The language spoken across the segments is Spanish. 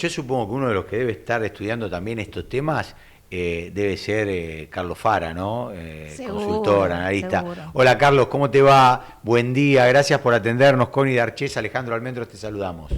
yo supongo que uno de los que debe estar estudiando también estos temas debe ser Carlos Fara, ¿no? Consultor, Seguro, analista. seguro. Hola Carlos, ¿cómo te va? Buen día, gracias por atendernos. Connie D'Arches, Alejandro Almendros, te saludamos.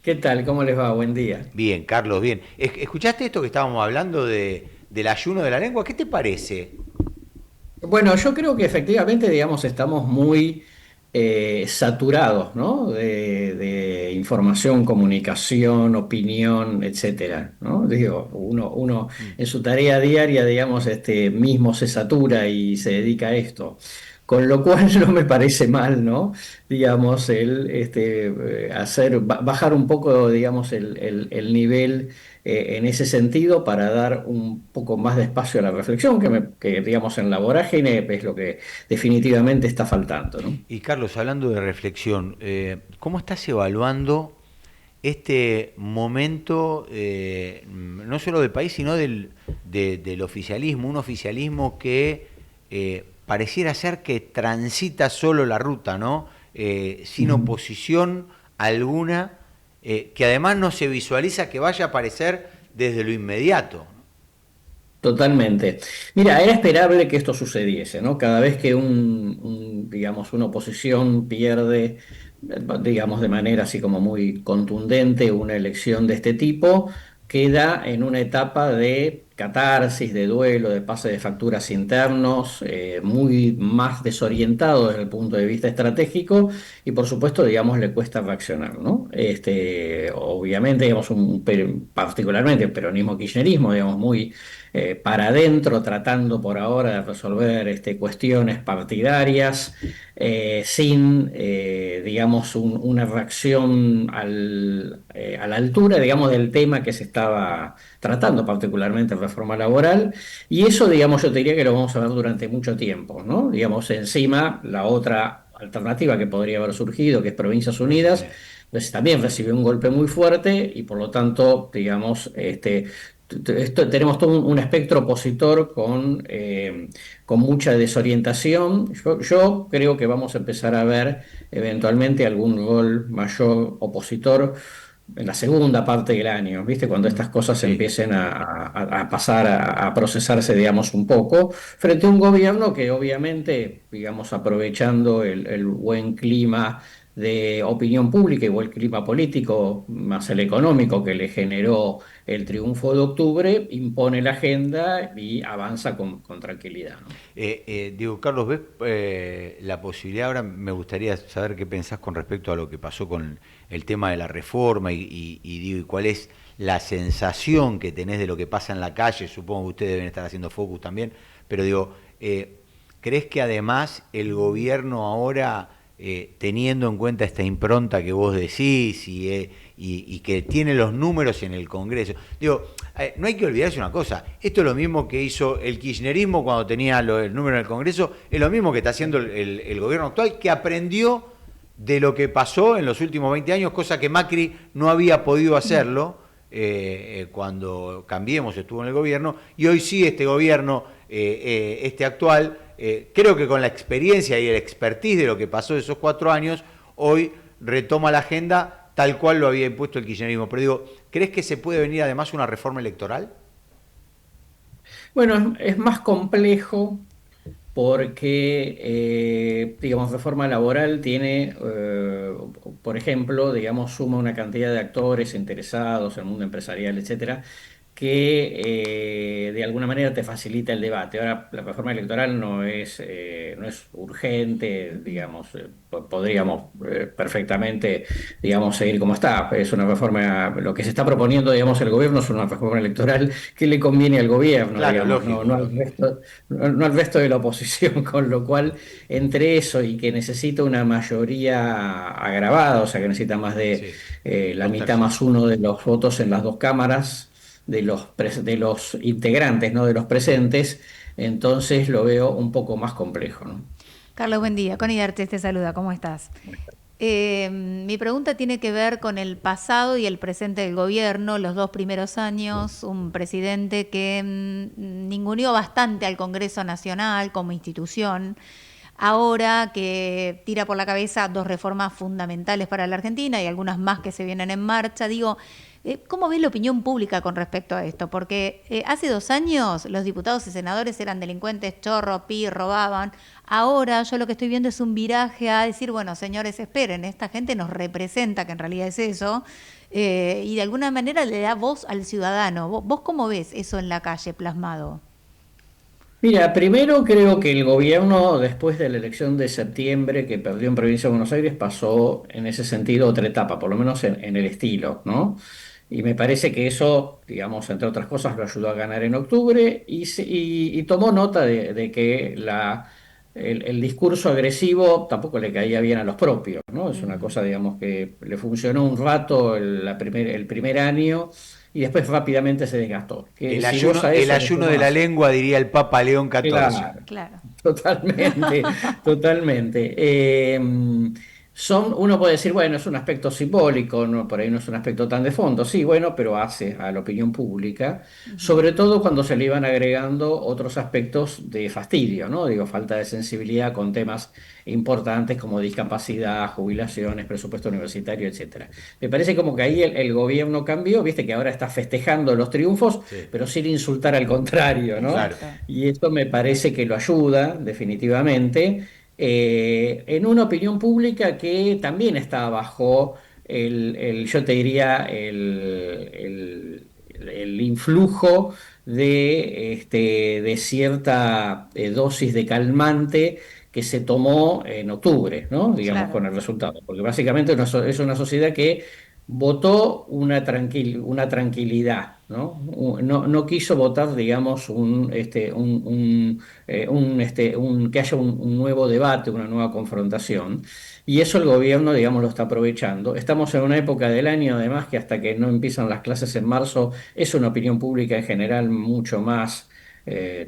¿Qué tal? ¿Cómo les va? Buen día. Bien, Carlos, bien. ¿Escuchaste esto que estábamos hablando del ayuno de la lengua? ¿Qué te parece? Bueno, yo creo que efectivamente, digamos, estamos muy saturados, ¿no? De información, comunicación, opinión, etcétera, ¿no? Digo, uno Mm. en su tarea diaria, digamos, mismo se satura y se dedica a esto. Con lo cual no me parece mal, ¿no? Digamos, bajar un poco, digamos, el nivel en ese sentido para dar un poco más de espacio a la reflexión, que digamos en la vorágine es lo que definitivamente está faltando, ¿no? Y Carlos, hablando de reflexión, ¿cómo estás evaluando este momento, no solo del país, sino del oficialismo? Un oficialismo que pareciera ser que transita solo la ruta, ¿no? Sin Ujú. oposición alguna, que además no se visualiza que vaya a aparecer desde lo inmediato. Totalmente. Mira, era esperable que esto sucediese, ¿no? Cada vez que digamos, una oposición pierde, digamos, de manera así como muy contundente una elección de este tipo, queda en una etapa de catarsis, de duelo, de pase de facturas internos, muy más desorientado desde el punto de vista estratégico y por supuesto, digamos, le cuesta reaccionar, ¿no? Obviamente, digamos, particularmente el peronismo-kirchnerismo, digamos, muy para adentro, tratando por ahora de resolver cuestiones partidarias, sin, digamos, una reacción a la altura, digamos, del tema que se estaba tratando, particularmente reforma laboral, y eso, digamos, yo te diría que lo vamos a ver durante mucho tiempo, ¿no? Digamos, encima, la otra alternativa que podría haber surgido, que es Provincias Unidas, pues también recibió un golpe muy fuerte y por lo tanto, digamos, tenemos todo un espectro opositor con mucha desorientación. Yo creo que vamos a empezar a ver eventualmente algún rol mayor opositor en la segunda parte del año, ¿viste? Cuando estas cosas Sí. empiecen a pasar a procesarse, digamos, un poco, frente a un gobierno que obviamente, digamos, aprovechando el buen clima de opinión pública y buen clima político, más el económico que le generó el triunfo de octubre, impone la agenda y avanza con tranquilidad, ¿no? Diego Carlos, ¿ves la posibilidad? Ahora me gustaría saber qué pensás con respecto a lo que pasó con el tema de la reforma y cuál es la sensación que tenés de lo que pasa en la calle. Supongo que ustedes deben estar haciendo focus también, pero digo, ¿crees que además el gobierno ahora, teniendo en cuenta esta impronta que vos decís y que tiene los números en el Congreso, digo, no hay que olvidarse una cosa, esto es lo mismo que hizo el kirchnerismo cuando tenía el número en el Congreso, es lo mismo que está haciendo el gobierno actual, que aprendió de lo que pasó en los últimos 20 años, cosa que Macri no había podido hacerlo cuando Cambiemos estuvo en el gobierno, y hoy sí este gobierno, este actual, creo que con la experiencia y el expertise de lo que pasó de esos 4 años, hoy retoma la agenda tal cual lo había impuesto el kirchnerismo. Pero digo, ¿crees que se puede venir además una reforma electoral? Bueno, es más complejo porque, digamos, reforma laboral tiene, por ejemplo, digamos, suma una cantidad de actores interesados en el mundo empresarial, etcétera, que de alguna manera te facilita el debate. Ahora, la reforma electoral no es urgente, digamos, podríamos perfectamente, digamos, seguir como está. Es una reforma, lo que se está proponiendo, digamos, el gobierno es una reforma electoral que le conviene al gobierno, Claro, digamos, lógico, no al lógico. resto, no al resto de la oposición, con lo cual, entre eso y que necesita una mayoría agravada, o sea, que necesita más de Sí, la dos mitad tercios. más uno de los votos en las dos cámaras, de los integrantes, ¿no? De los presentes, entonces lo veo un poco más complejo, ¿no? Carlos, buen día. Connie D'Artes te saluda, ¿cómo estás? Mi pregunta tiene que ver con el pasado y el presente del gobierno, los 2 primeros años, un presidente que ninguneó bastante al Congreso Nacional como institución, ahora que tira por la cabeza 2 reformas fundamentales para la Argentina y algunas más que se vienen en marcha. Digo, ¿Cómo ves la opinión pública con respecto a esto? Porque hace 2 años los diputados y senadores eran delincuentes, chorro, pi, robaban. Ahora yo lo que estoy viendo es un viraje a decir, bueno, señores, esperen, esta gente nos representa, que en realidad es eso, y de alguna manera le da voz al ciudadano. ¿Vos cómo ves eso en la calle plasmado? Mira, primero creo que el gobierno, después de la elección de septiembre que perdió en Provincia de Buenos Aires, pasó en ese sentido otra etapa, por lo menos en el estilo, ¿no? Y me parece que eso, digamos, entre otras cosas, lo ayudó a ganar en octubre y tomó nota de que el discurso agresivo tampoco le caía bien a los propios, ¿no? Es una Ujú. cosa, digamos, que le funcionó un rato el primer año y después rápidamente se desgastó. Que si vos a El eso le ayuno de la sumás. lengua, diría el Papa León XIV. Claro, Claro. totalmente, totalmente. Uno puede decir, bueno, es un aspecto simbólico, no, por ahí no es un aspecto tan de fondo, sí, bueno, pero hace a la opinión pública, Ujú. sobre todo cuando se le iban agregando otros aspectos de fastidio, ¿no? Digo, falta de sensibilidad con temas importantes como discapacidad, jubilaciones, presupuesto universitario, etcétera. Me parece como que ahí el gobierno cambió, viste que ahora está festejando los triunfos, Sí, pero sin insultar al contrario, ¿no? claro. Exacto. Y esto me parece que lo ayuda definitivamente en una opinión pública que también está bajo yo te diría, el influjo de cierta dosis de calmante que se tomó en octubre, ¿no? Digamos, Claro. con el resultado. Porque básicamente es una sociedad que votó una tranquilidad, ¿no? No quiso votar, digamos, que haya un nuevo debate, una nueva confrontación. Y eso el gobierno, digamos, lo está aprovechando. Estamos en una época del año, además, que hasta que no empiezan las clases en marzo, es una opinión pública en general mucho más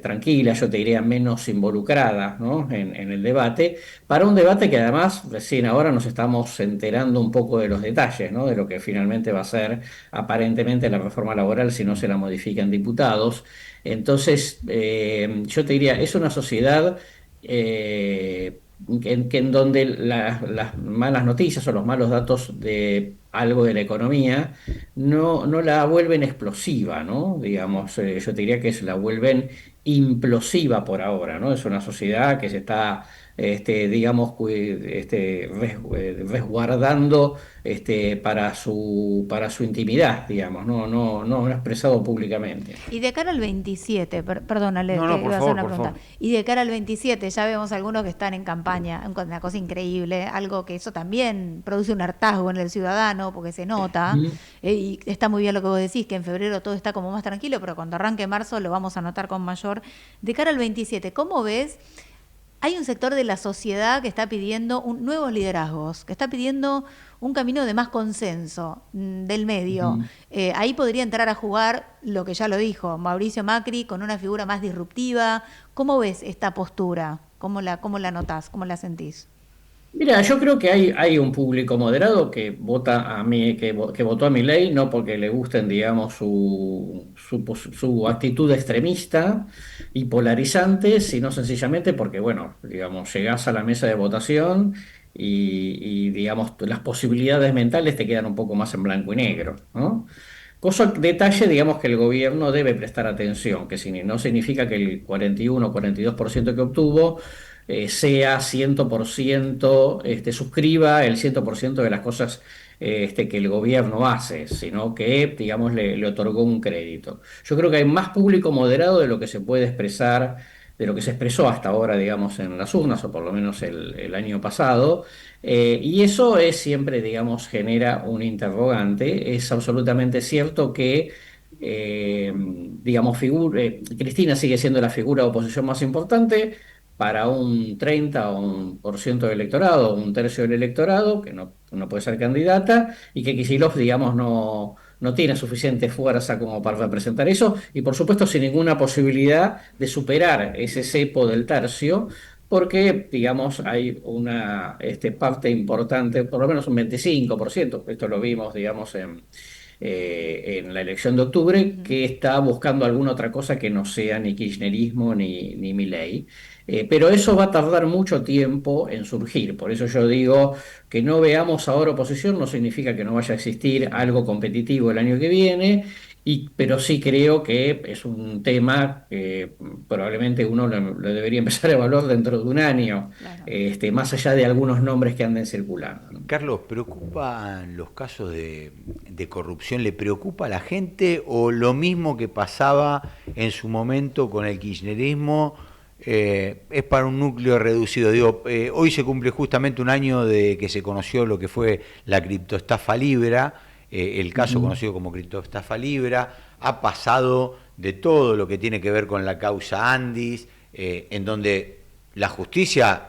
tranquila, yo te diría menos involucrada, ¿no? en el debate, para un debate que además recién ahora nos estamos enterando un poco de los detalles, ¿no? De lo que finalmente va a ser aparentemente la reforma laboral si no se la modifican diputados. Entonces, yo te diría, es una sociedad en donde las malas noticias o los malos datos de algo de la economía no la vuelven explosiva, ¿no? Digamos, yo te diría que la vuelven implosiva por ahora, ¿no? Es una sociedad que se está, digamos, resguardando para su intimidad, digamos, no expresado públicamente. Y de cara al 27, perdónale, No, no, te por iba a hacer favor, una por pregunta. favor. Y de cara al 27, ya vemos algunos que están en campaña, una cosa increíble, algo que eso también produce un hartazgo en el ciudadano, porque se nota, Ujú. y está muy bien lo que vos decís, que en febrero todo está como más tranquilo, pero cuando arranque marzo lo vamos a notar con mayor. De cara al 27, ¿cómo ves? Hay un sector de la sociedad que está pidiendo nuevos liderazgos, que está pidiendo un camino de más consenso del medio. Ujú. Ahí podría entrar a jugar lo que ya lo dijo Mauricio Macri con una figura más disruptiva. ¿Cómo ves esta postura? ¿Cómo la notás? ¿Cómo la sentís? Mira, yo creo que hay un público moderado que vota a mí, que votó a mi ley, no porque le gusten, digamos, su actitud extremista y polarizante, sino sencillamente porque, bueno, digamos, llegás a la mesa de votación digamos, las posibilidades mentales te quedan un poco más en blanco y negro, ¿no? Detalle, digamos, que el gobierno debe prestar atención, que no significa que el 41 o 42% que obtuvo sea 100%, suscriba el 100% de las cosas que el gobierno hace, sino que, digamos, le otorgó un crédito. Yo creo que hay más público moderado de lo que se puede expresar, de lo que se expresó hasta ahora, digamos, en las urnas, o por lo menos el año pasado. Y eso es siempre, digamos, genera un interrogante. Es absolutamente cierto que, digamos, Cristina sigue siendo la figura de oposición más importante para un 30 o un por ciento del electorado, un tercio del electorado, que no puede ser candidata, y que Kicillof, digamos, no tiene suficiente fuerza como para representar eso, y por supuesto sin ninguna posibilidad de superar ese cepo del tercio porque, digamos, hay una parte importante, por lo menos un 25%, esto lo vimos, digamos, en la elección de octubre, que está buscando alguna otra cosa que no sea ni kirchnerismo ni Milei. Pero eso va a tardar mucho tiempo en surgir. Por eso yo digo que no veamos ahora oposición no significa que no vaya a existir algo competitivo el año que viene. Pero sí creo que es un tema que probablemente uno lo debería empezar a evaluar dentro de un año, Claro. más allá de algunos nombres que anden circulando, ¿no? Carlos, ¿preocupan los casos de corrupción? ¿Le preocupa a la gente o lo mismo que pasaba en su momento con el kirchnerismo es para un núcleo reducido? Digo, hoy se cumple justamente un año de que se conoció lo que fue la criptoestafa Libra, el caso Ujú. conocido como criptoestafa Libra, ha pasado de todo lo que tiene que ver con la causa Andis, en donde la justicia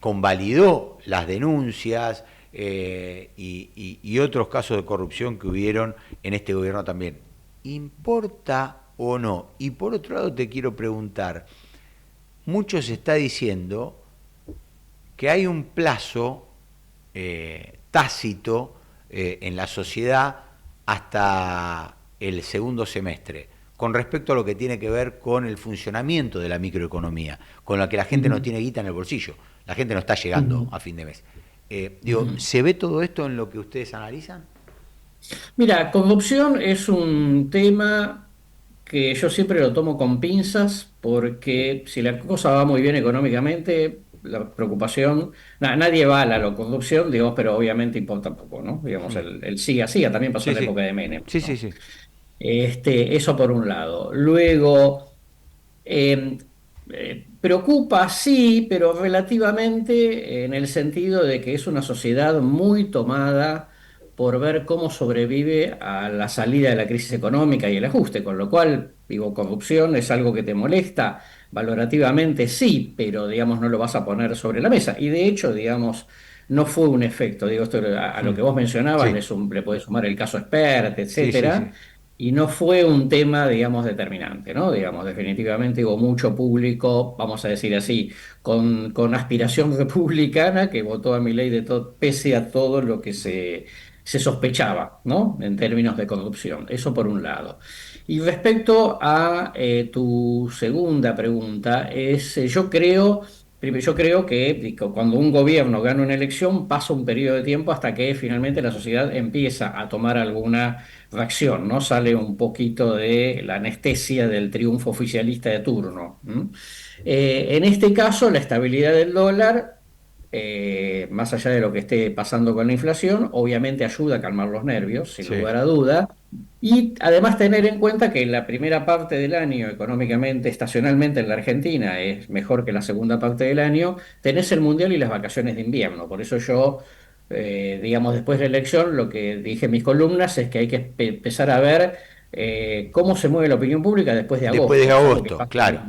convalidó las denuncias y otros casos de corrupción que hubieron en este gobierno también. ¿Importa o no? Y por otro lado te quiero preguntar, mucho se está diciendo que hay un plazo tácito en la sociedad hasta el segundo semestre, con respecto a lo que tiene que ver con el funcionamiento de la microeconomía, con la que la gente no Ujú. tiene guita en el bolsillo, la gente no está llegando Ujú. a fin de mes. Ujú. ¿Se ve todo esto en lo que ustedes analizan? Mira, corrupción es un tema que yo siempre lo tomo con pinzas porque si la cosa va muy bien económicamente, la preocupación, nadie va a la corrupción, digamos, pero obviamente importa poco, ¿no? Digamos, Mm. el siga, siga, también pasó Sí, en la sí, época de Menem, sí, sí, ¿no? sí. Eso por un lado. Luego, eh, preocupa, sí, pero relativamente en el sentido de que es una sociedad muy tomada por ver cómo sobrevive a la salida de la crisis económica y el ajuste, con lo cual, digo, corrupción es algo que te molesta, valorativamente sí, pero digamos no lo vas a poner sobre la mesa. Y de hecho, digamos, no fue un efecto, digo, esto a lo Mm. que vos mencionabas, Sí, le podés sumar el caso Expert, sí, sí, etcétera, sí. y no fue un tema, digamos, determinante, ¿no? Digamos, definitivamente hubo mucho público, vamos a decir así, con aspiración republicana que votó a Milei pese a todo lo que se sospechaba, ¿no? En términos de corrupción. Eso por un lado. Y respecto a tu segunda pregunta, yo creo que cuando un gobierno gana una elección pasa un periodo de tiempo hasta que finalmente la sociedad empieza a tomar alguna reacción, ¿no? Sale un poquito de la anestesia del triunfo oficialista de turno. ¿M? En este caso, la estabilidad del dólar, más allá de lo que esté pasando con la inflación, obviamente ayuda a calmar los nervios, sin Sí. lugar a duda. Y además tener en cuenta que la primera parte del año, económicamente, estacionalmente en la Argentina, es mejor que la segunda parte del año, tenés el Mundial y las vacaciones de invierno. Por eso yo, digamos, después de la elección, lo que dije en mis columnas es que hay que empezar a ver cómo se mueve la opinión pública después de Después de agosto, salvo que agosto, pase claro.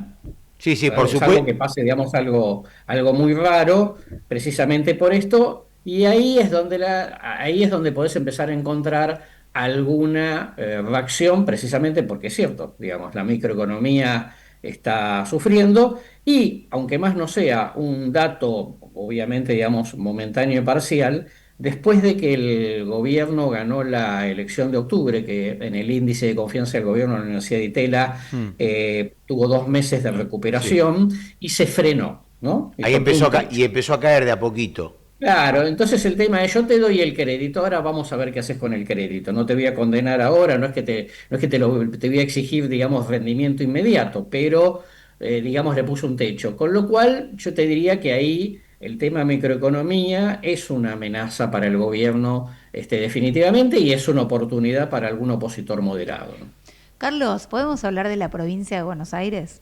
Sí, sí, por salvo que supuesto. pase, digamos, algo muy raro, precisamente por esto, y ahí es donde podés empezar a encontrar alguna reacción, precisamente porque es cierto, digamos, la microeconomía está sufriendo, y aunque más no sea un dato, obviamente, digamos, momentáneo y parcial, después de que el gobierno ganó la elección de octubre, que en el índice de confianza del gobierno de la Universidad de Itela tuvo 2 meses de Sí. recuperación y se frenó, ¿no? Y Ahí tocó empezó un y techo. empezó a caer de a poquito. Claro, entonces el tema es, yo te doy el crédito, ahora vamos a ver qué haces con el crédito. No te voy a condenar ahora, no es que te voy a exigir, digamos, rendimiento inmediato, pero, digamos, le puso un techo. Con lo cual, yo te diría que ahí el tema microeconomía es una amenaza para el gobierno, definitivamente, y es una oportunidad para algún opositor moderado, ¿no? Carlos, ¿podemos hablar de la provincia de Buenos Aires?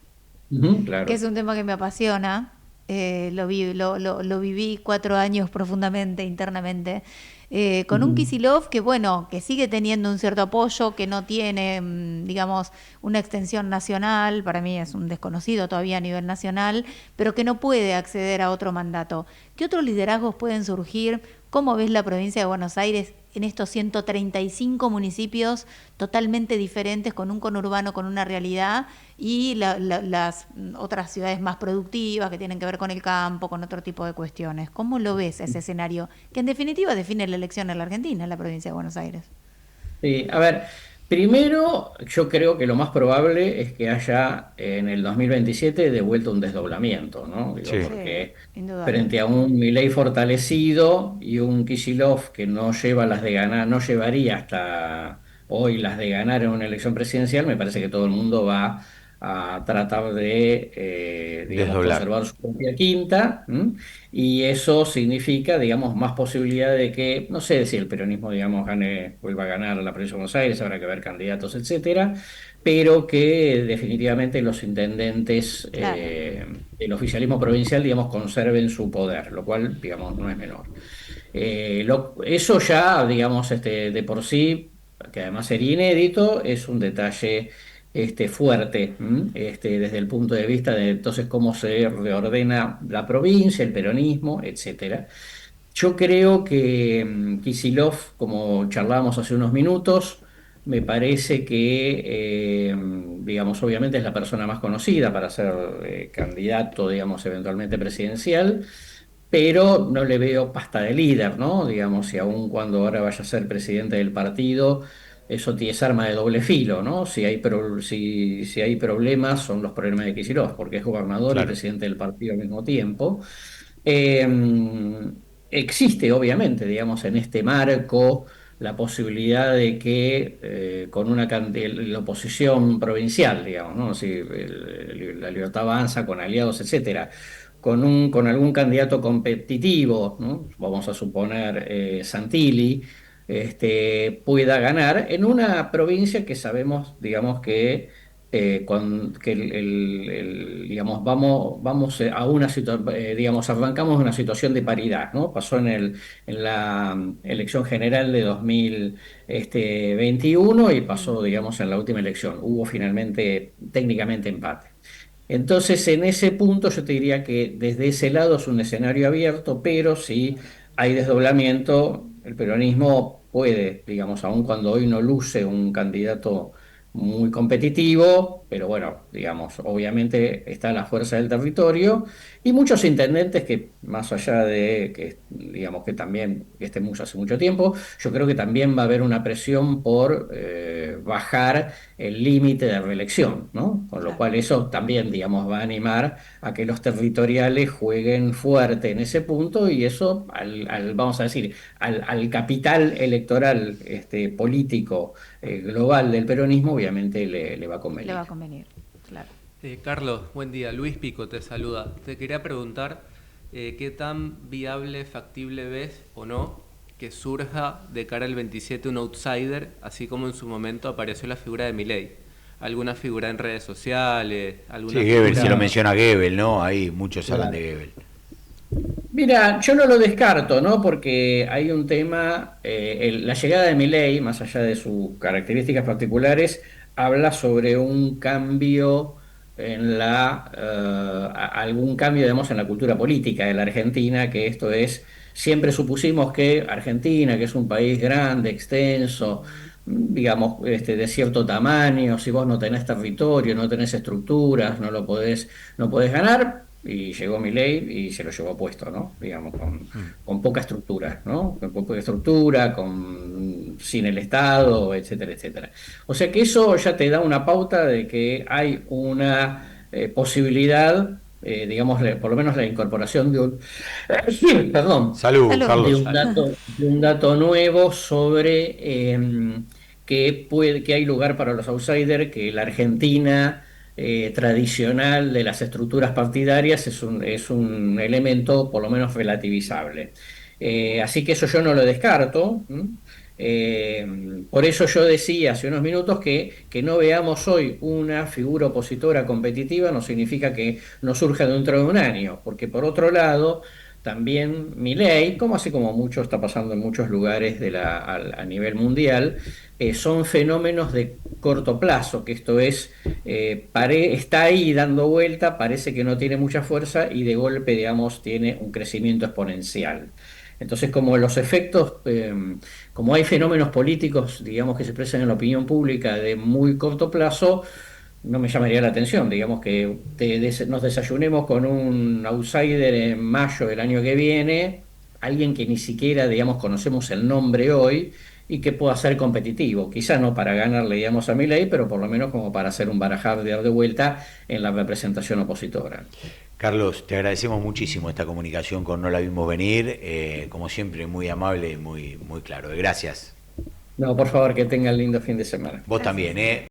Ujú, Que es claro. un tema que me apasiona. Lo viví 4 años profundamente, internamente, con un Ujú. Kicillof que, bueno, que sigue teniendo un cierto apoyo, que no tiene, digamos, una extensión nacional, para mí es un desconocido todavía a nivel nacional, pero que no puede acceder a otro mandato. ¿Qué otros liderazgos pueden surgir ¿Cómo ves la provincia de Buenos Aires en estos 135 municipios totalmente diferentes, con un conurbano, con una realidad, y las otras ciudades más productivas que tienen que ver con el campo, con otro tipo de cuestiones? ¿Cómo lo ves ese escenario que en definitiva define la elección en la Argentina, en la provincia de Buenos Aires? Sí, a ver, primero yo creo que lo más probable es que haya en el 2027 de vuelta un desdoblamiento, ¿no? Digo, Sí. Sí, porque frente indudable. a un Milei fortalecido y un Kicillof que no lleva las de ganar, no llevaría hasta hoy las de ganar en una elección presidencial, me parece que todo el mundo va a tratar de, digamos, Desdoblar. conservar su propia quinta. ¿M? Y eso significa, digamos, más posibilidad de que, no sé si el peronismo, digamos, gane, vuelva a ganar la provincia de Buenos Aires, habrá que ver candidatos, etcétera, pero que definitivamente los intendentes Claro, del oficialismo provincial, digamos, conserven su poder, lo cual, digamos, no es menor. Eso ya, digamos, de por sí, que además sería inédito, es un detalle fuerte, ¿m? Desde el punto de vista de entonces cómo se reordena la provincia, el peronismo, etcétera. Yo creo que Kicillof, como charlábamos hace unos minutos, me parece que, digamos, obviamente es la persona más conocida para ser candidato, digamos, eventualmente presidencial, pero no le veo pasta de líder, ¿no? Digamos, y aun cuando ahora vaya a ser presidente del partido, eso es arma de doble filo, ¿no? Si hay problemas, son los problemas de Kicillof, porque es gobernador y Claro. presidente del partido al mismo tiempo. Eh, Existe, obviamente, digamos, en este marco la posibilidad de que con la oposición provincial, digamos, ¿no? Si la Libertad Avanza, con aliados, etcétera, con algún candidato competitivo, ¿no? Vamos a suponer Santilli, pueda ganar en una provincia que sabemos, digamos, que digamos, vamos a una situación, digamos, arrancamos una situación de paridad, ¿no? Pasó en la elección general de 2021 y pasó, digamos, en la última elección. Hubo finalmente técnicamente empate. Entonces, en ese punto yo te diría que desde ese lado es un escenario abierto, pero si hay desdoblamiento, el peronismo puede, digamos, aun cuando hoy no luce un candidato muy competitivo, pero bueno, digamos, obviamente está la fuerza del territorio y muchos intendentes que, más allá de que, digamos, que también que estén mucho hace mucho tiempo, yo creo que también va a haber una presión por bajar el límite de reelección, ¿no? Con lo claro. cual eso también, digamos, va a animar a que los territoriales jueguen fuerte en ese punto y eso, vamos a decir, al capital electoral político global del peronismo, obviamente le va a Le va convenir. a convenir, claro. Carlos, buen día. Luis Pico te saluda. Te quería preguntar qué tan viable, factible ves o no que surja de cara al 27 un outsider, así como en su momento apareció la figura de Milei. ¿Alguna figura en redes sociales? Sí, ¿Alguna Goebbels, se lo figura? menciona Goebbels, ¿no? Ahí muchos hablan de Claro. Goebbels. Mira, yo no lo descarto, ¿no? Porque hay un tema, la llegada de Milei, más allá de sus características particulares, habla sobre un cambio algún cambio, digamos, en la cultura política de la Argentina, que esto es, siempre supusimos que Argentina, que es un país grande, extenso, digamos, de cierto tamaño, si vos no tenés territorio, no tenés estructuras, no podés ganar. Y llegó Milei y se lo llevó puesto, ¿no? Digamos, con poca estructura, ¿no? Con poca estructura, sin el Estado, etcétera, etcétera. O sea que eso ya te da una pauta de que hay una posibilidad, digamos, por lo menos la incorporación de un, perdón, Salud, Salud. de Carlos. un dato nuevo sobre que hay lugar para los outsiders, que la Argentina tradicional de las estructuras partidarias es un elemento por lo menos relativizable. Así que eso yo no lo descarto. ¿M? Por eso yo decía hace unos minutos que no veamos hoy una figura opositora competitiva no significa que no surja dentro de un año, porque por otro lado también Milei, como así como mucho está pasando en muchos lugares a nivel mundial, son fenómenos de corto plazo, que esto es, está ahí dando vuelta, parece que no tiene mucha fuerza y de golpe, digamos, tiene un crecimiento exponencial. Entonces, como los efectos, como hay fenómenos políticos, digamos, que se expresan en la opinión pública de muy corto plazo, no me llamaría la atención, digamos, que nos desayunemos con un outsider en mayo del año que viene, alguien que ni siquiera, digamos, conocemos el nombre hoy y que pueda ser competitivo. Quizá no para ganarle, digamos, a Milei, pero por lo menos como para hacer un barajar de vuelta en la representación opositora. Carlos, te agradecemos muchísimo esta comunicación con No la vimos venir, como siempre muy amable y muy claro. Gracias. No, por favor, que tengan lindo fin de semana. Vos Gracias. también, ¿eh?